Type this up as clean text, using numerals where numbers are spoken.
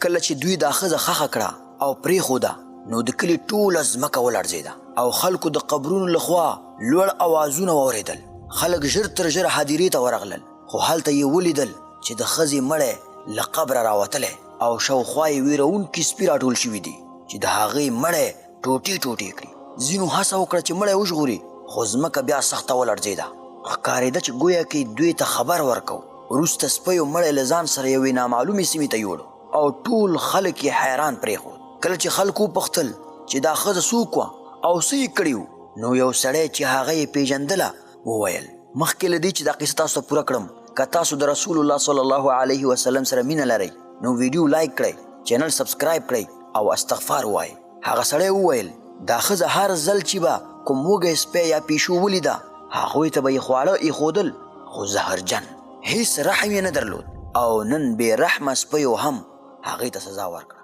کله چې دوی دا ښځه ښخه کړه او پرېښوده نو د کلي ټوله ځمکه ولړزېده او خلکو د قبرونو لخوا لوړ اوازونه واورېدل. خلک ژر تر ژره هدیرې ته ورغلل، خو هلته یې ولیدل چې د ښځې مړی له قبره راوتلی او شاوخوا یې ویرونکي سپي راټول شوي دي چې د هغې مړی ټوټې ټوټې کړي. ځینو هڅه وکړه چې مړی وژغوري، خو ځمکه بیا سخته ولړزېده. ښکارېده چې ګویا کې دوی ته خبر ورکو. وروسته سپیو مړی له ځان سره یوې نامعلومې سیمې ته یوړو او ټول خلک یې حیران پرېښود. کله چې خلکو وپوښتل چې دا ښځه څوک وه او څه یې کړي وو، نو یو سړی چې هغه یې پیژندله وویل. مخکې له دې چې دا قصه تاسو ته پوره کړم، که تاسو د رسول الله صلی الله علیه وسلم سره مینه لرئ نو ویډیو لایک کړئ، چینل سبسکرایب کړئ او استغفار ووایئ. هغه سړی وویل دا ښځه هر ځل چې به کوم وږی سپی یا پیشو ولیده هغوی ته به یې خواړه ایښودل، خو زهرجن، هیڅ رحم یې نه درلود او نن بې رحمه سپیو هم هغې ته سزا ورکړه.